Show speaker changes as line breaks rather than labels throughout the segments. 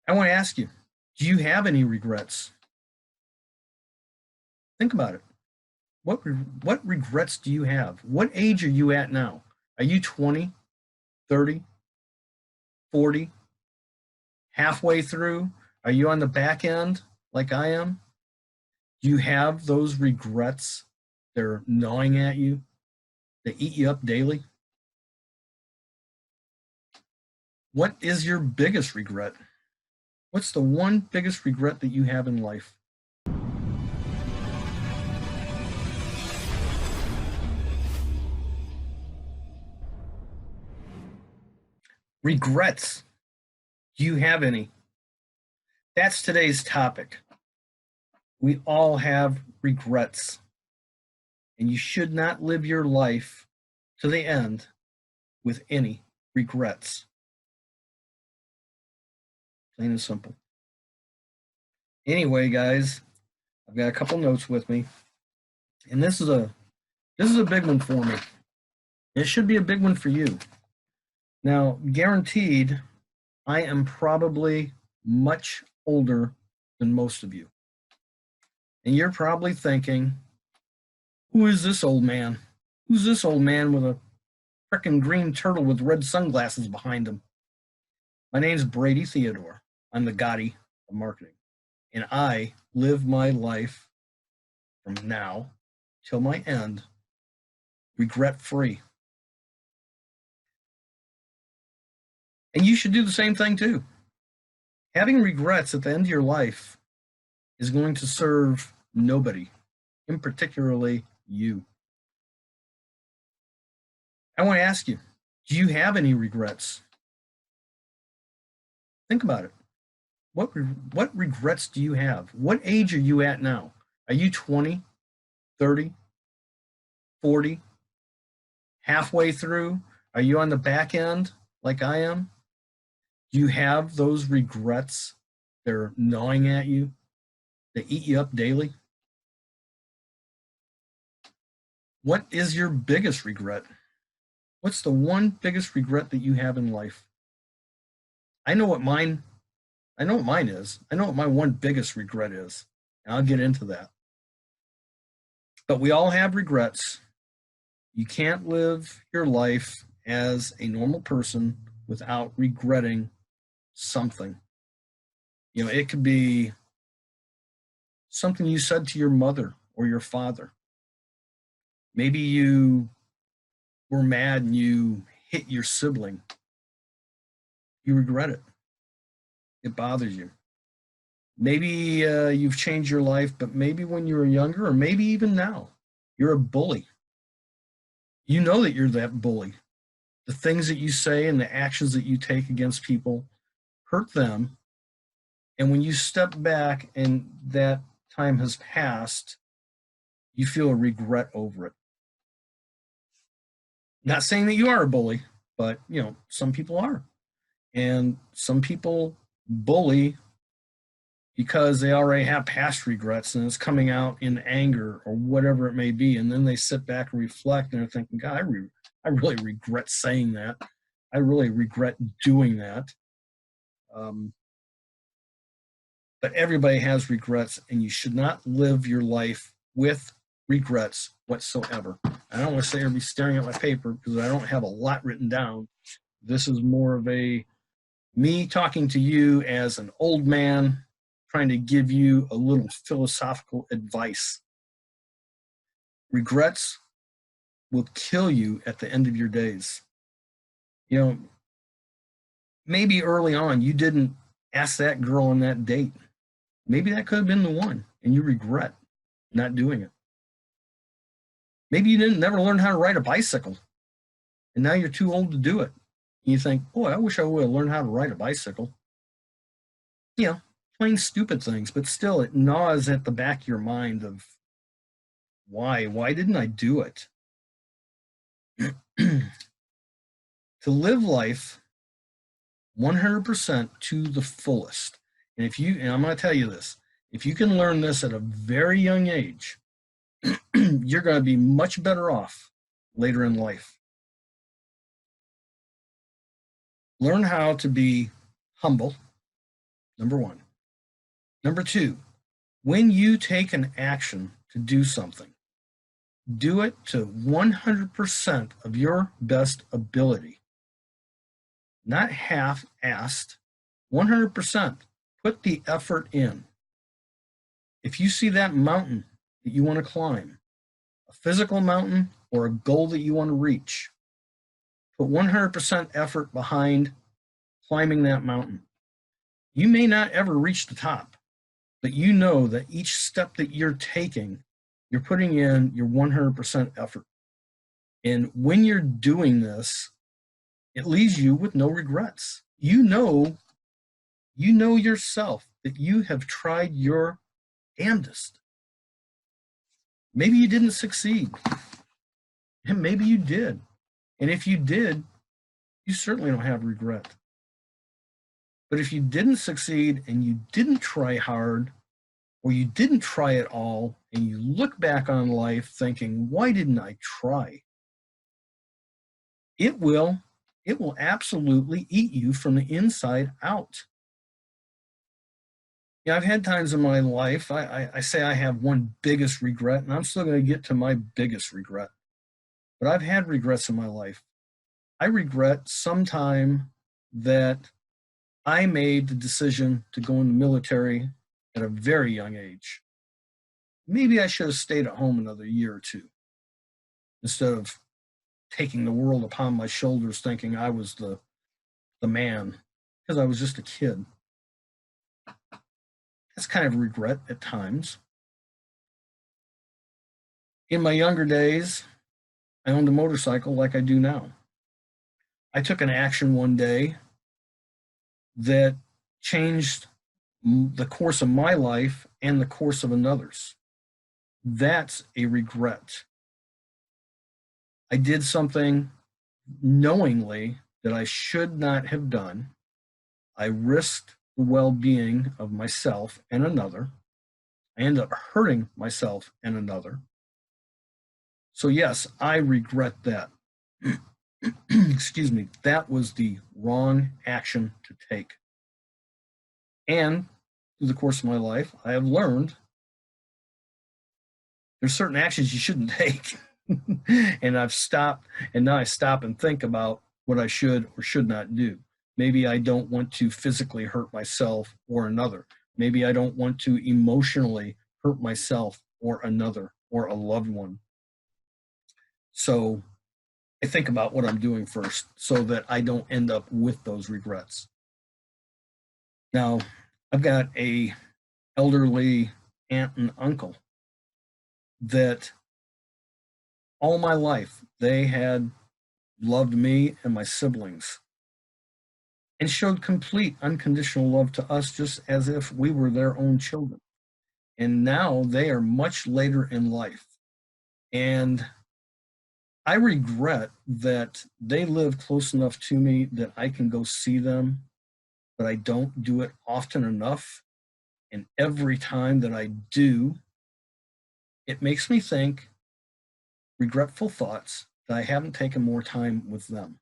I want to ask you, do you have any regrets? Think about it. What regrets do you have? What age are you at now? Are you 20, 30, 40, halfway through? Are you on the back end like I am? Do you have those regrets? They're gnawing at you. They eat you up daily. What is your biggest regret? What's the one biggest regret that you have in life? Regrets. Do you have any? That's today's topic. We all have regrets, and you should not live your life to the end with any regrets. Plain and simple. Anyway, guys, I've got a couple notes with me, and this is a big one for me. It should be a big one for you. Now, guaranteed, I am probably much older than most of you. And you're probably thinking, who is this old man? Who's this old man with a frickin' green turtle with red sunglasses behind him? My name's Brady Theodore. I'm the Gotti of marketing. And I live my life from now till my end regret-free. And you should do the same thing too. Having regrets at the end of your life is going to serve nobody, in particularly you. I want to ask you, do you have any regrets? Think about it. What regrets do you have? What age are you at now? Are you 20, 30, 40, halfway through? Are you on the back end like I am? Do you have those regrets? They're gnawing at you. They eat you up daily. What is your biggest regret? What's the one biggest regret that you have in life? I know what mine is. I know what my one biggest regret is. And I'll get into that. But we all have regrets. You can't live your life as a normal person without regretting something. You know, it could be something you said to your mother or your father. Maybe you were mad and you hit your sibling. You regret it. It bothers you. Maybe you've changed your life, but maybe when you were younger, or maybe even now, you're a bully. You know that you're that bully. The things that you say and the actions that you take against people hurt them. And when you step back and that time has passed, you feel a regret over it. Not saying that you are a bully, but you know, some people are. And some people bully because they already have past regrets and it's coming out in anger or whatever it may be. And then they sit back and reflect and they're thinking, God, I really regret saying that. I really regret doing that. But everybody has regrets, and you should not live your life with regrets whatsoever. I don't want to say I'll be staring at my paper because I don't have a lot written down. This is more of a me talking to you as an old man, trying to give you a little philosophical advice. Regrets will kill you at the end of your days. You know, maybe early on you didn't ask that girl on that date. Maybe that could have been the one, and you regret not doing it. Maybe you didn't never learn how to ride a bicycle, and now you're too old to do it. And you think, boy, I wish I would have learned how to ride a bicycle. You know, plain stupid things, but still it gnaws at the back of your mind of why didn't I do it? To live life 100% to the fullest. And I'm going to tell you this, if you can learn this at a very young age, you're going to be much better off later in life. Learn how to be humble, Number one. Number two, when you take an action to do something, do it to 100% of your best ability, not half-assed, 100%. Put the effort in. If you see that mountain that you want to climb, a physical mountain or a goal that you want to reach, put 100% effort behind climbing that mountain. You may not ever reach the top, but you know that each step that you're taking, you're putting in your 100% effort. And when you're doing this, it leaves you with no regrets. You know yourself that you have tried your damnedest. Maybe you didn't succeed, and maybe you did. And if you did, you certainly don't have regret. But if you didn't succeed and you didn't try hard, or you didn't try at all, and you look back on life thinking, why didn't I try? It will absolutely eat you from the inside out. Yeah, I've had times in my life, I say I have one biggest regret, and I'm still going to get to my biggest regret. But I've had regrets in my life. I regret sometime that I made the decision to go in the military at a very young age. Maybe I should have stayed at home another year or two instead of taking the world upon my shoulders thinking I was the man because I was just a kid. That's kind of a regret at times. In my younger days, I owned a motorcycle like I do now. I took an action one day that changed the course of my life and the course of another's. That's a regret. I did something knowingly that I should not have done. I risked the well-being of myself and another. I ended up hurting myself and another. So yes, I regret that. Excuse me, that was the wrong action to take. And through the course of my life, I have learned there's certain actions you shouldn't take. And I've stopped, and now I stop and think about what I should or should not do. Maybe I don't want to physically hurt myself or another. Maybe I don't want to emotionally hurt myself or another or a loved one. So I think about what I'm doing first so that I don't end up with those regrets. Now, I've got a elderly aunt and uncle that all my life they had loved me and my siblings and showed complete unconditional love to us just as if we were their own children. And now they are much later in life. And I regret that they live close enough to me that I can go see them, but I don't do it often enough. And every time that I do, it makes me think regretful thoughts that I haven't taken more time with them.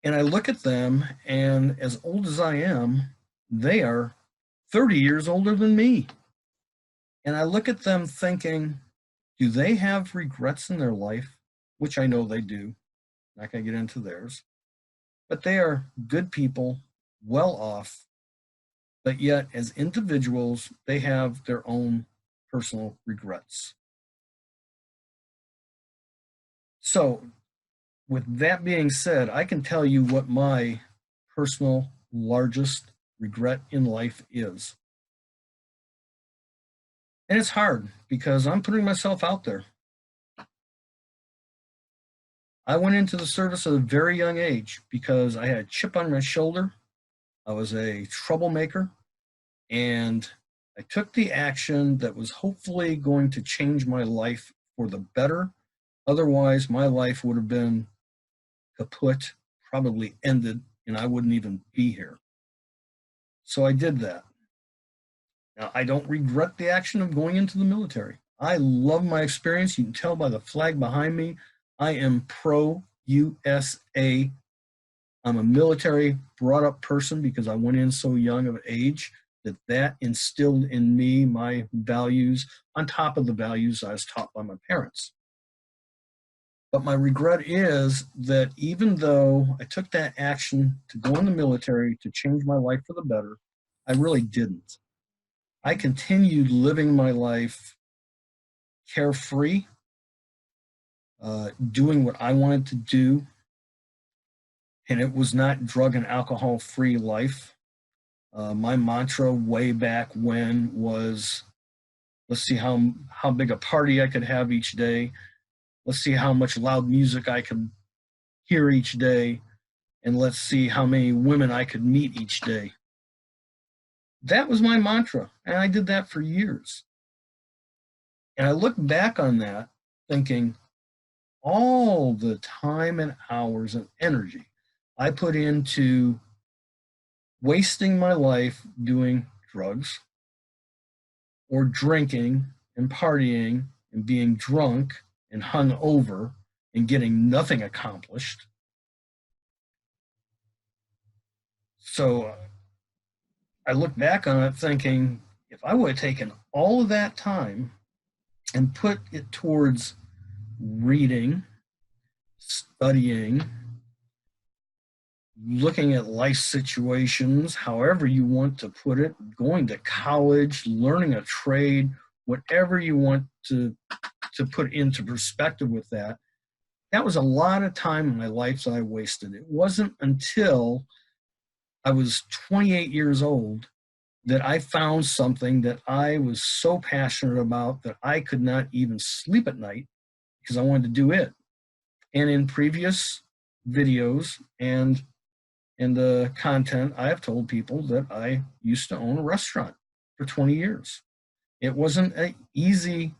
And I look at them, and as old as I am, they are 30 years older than me. And I look at them thinking, do they have regrets in their life? Which I know they do. I'm not going to get into theirs. But they are good people, well off, but yet as individuals, they have their own personal regrets. So, with that being said, I can tell you what my personal largest regret in life is. And it's hard because I'm putting myself out there. I went into the service at a very young age because I had a chip on my shoulder. I was a troublemaker, and I took the action that was hopefully going to change my life for the better. Otherwise, my life would have been kaput, probably ended, and I wouldn't even be here. So I did that. Now, I don't regret the action of going into the military. I love my experience. You can tell by the flag behind me. I am pro USA I'm a military brought up person because I went in so young of age that instilled in me my values on top of the values I was taught by my parents. But my regret is that even though I took that action to go in the military to change my life for the better, I really didn't. I continued living my life carefree, doing what I wanted to do, and it was not drug and alcohol free life. My mantra way back when was, let's see how big a party I could have each day. Let's see how much loud music I could hear each day, and let's see how many women I could meet each day. That was my mantra, and I did that for years. And I look back on that thinking all the time and hours and energy I put into wasting my life doing drugs or drinking and partying and being drunk and hung over and getting nothing accomplished. So I look back on it thinking, if I would have taken all of that time and put it towards reading, studying, looking at life situations, however you want to put it, going to college, learning a trade, whatever you want to put into perspective with that, that was a lot of time in my life that I wasted. It wasn't until I was 28 years old that I found something that I was so passionate about that I could not even sleep at night because I wanted to do it. And in previous videos and in the content, I have told people that I used to own a restaurant for 20 years. It wasn't an easy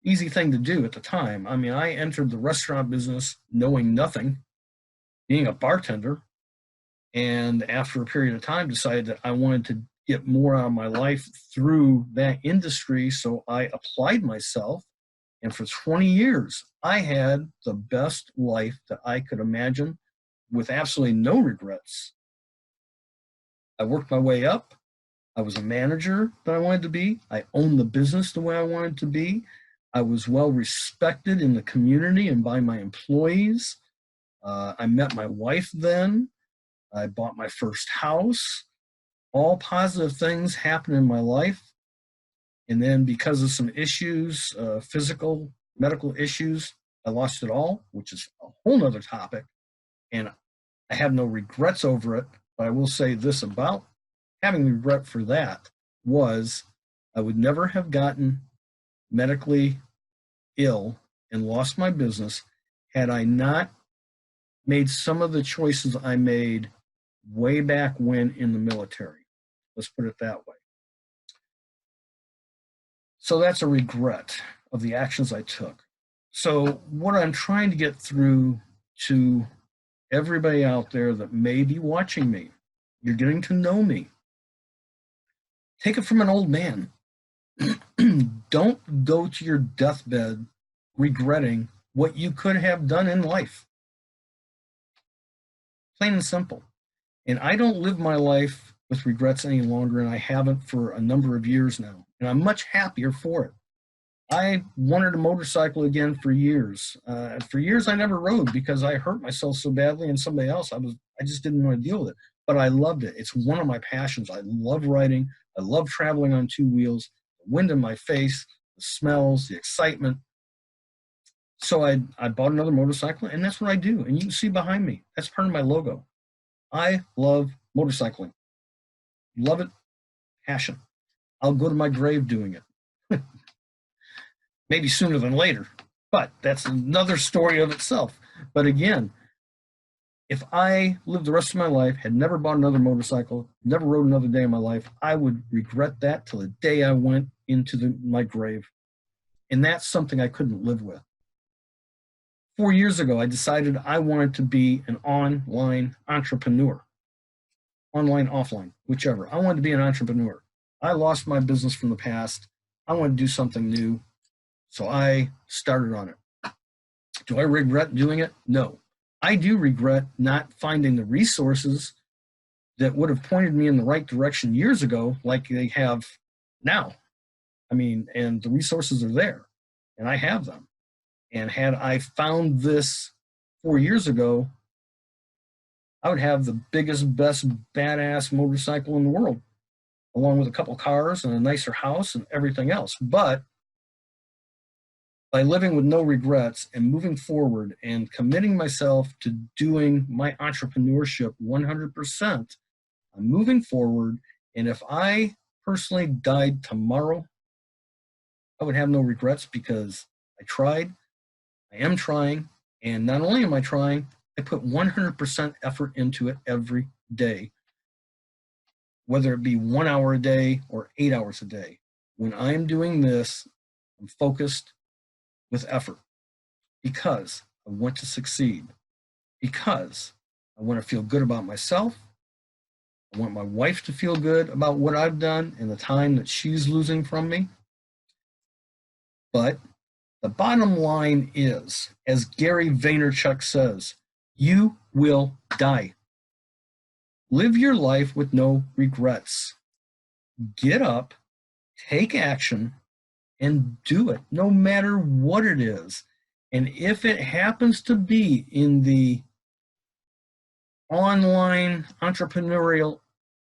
thing to do at the time. I mean, I entered the restaurant business knowing nothing, being a bartender, and after a period of time decided that I wanted to get more out of my life through that industry, so I applied myself, and for 20 years I had the best life that I could imagine with absolutely no regrets. I worked my way up. I was a manager that I wanted to be. I owned the business the way I wanted to be. I was well respected in the community and by my employees. I met my wife then. I bought my first house. All positive things happened in my life. And then because of some issues, physical, medical issues, I lost it all, which is a whole nother topic. And I have no regrets over it, but I will say this about having regret for that was I would never have gotten medically ill and lost my business had I not made some of the choices I made way back when in the military. Let's put it that way. So that's a regret of the actions I took. So what I'm trying to get through to everybody out there that may be watching me, you're getting to know me. Take it from an old man. Don't go to your deathbed regretting what you could have done in life. Plain and simple. And I don't live my life with regrets any longer, and I haven't for a number of years now. And I'm much happier for it. I wanted a motorcycle again for years. For years, I never rode because I hurt myself so badly, and somebody else, I just didn't want to deal with it. But I loved it. It's one of my passions. I love riding. I love traveling on two wheels. The wind in my face, the smells, the excitement. So I bought another motorcycle, and that's what I do. And you can see behind me, that's part of my logo. I love motorcycling. Love it. Passion. I'll go to my grave doing it. Maybe sooner than later, but that's another story of itself. But again, if I lived the rest of my life, had never bought another motorcycle, never rode another day in my life, I would regret that till the day I went into my grave. And that's something I couldn't live with. 4 years ago, I decided I wanted to be an online entrepreneur. Online, offline, whichever. I wanted to be an entrepreneur. I lost my business from the past. I wanted to do something new. So I started on it. Do I regret doing it? No. I do regret not finding the resources that would have pointed me in the right direction years ago, like they have now. I mean, and the resources are there, and I have them. And had I found this 4 years ago, I would have the biggest, best, badass motorcycle in the world, along with a couple cars and a nicer house and everything else. But by living with no regrets and moving forward and committing myself to doing my entrepreneurship 100%, I'm moving forward. And if I personally died tomorrow, I would have no regrets because I tried, I am trying, and not only am I trying, I put 100% effort into it every day, whether it be 1 hour a day or 8 hours a day. When I'm doing this, I'm focused with effort because I want to succeed, because I want to feel good about myself. I want my wife to feel good about what I've done and the time that she's losing from me. But the bottom line is, as Gary Vaynerchuk says, you will die. Live your life with no regrets. Get up, take action, and do it, no matter what it is. And if it happens to be in the online entrepreneurial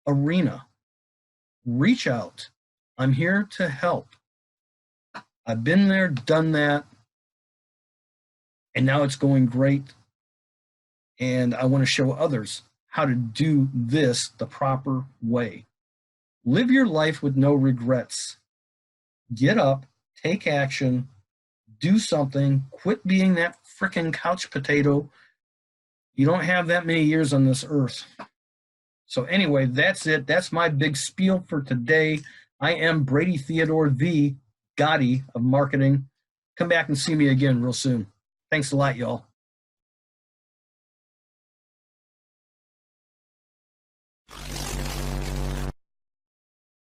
arena, reach out. I'm here to help. I've been there, done that, and now it's going great. And I want to show others how to do this the proper way. Live your life with no regrets. Get up, take action, do something, quit being that frickin' couch potato. You don't have that many years on this earth. So anyway, that's it. That's my big spiel for today. I am Brady Theodore, the Gotti of marketing. Come back and see me again real soon. Thanks a lot, y'all.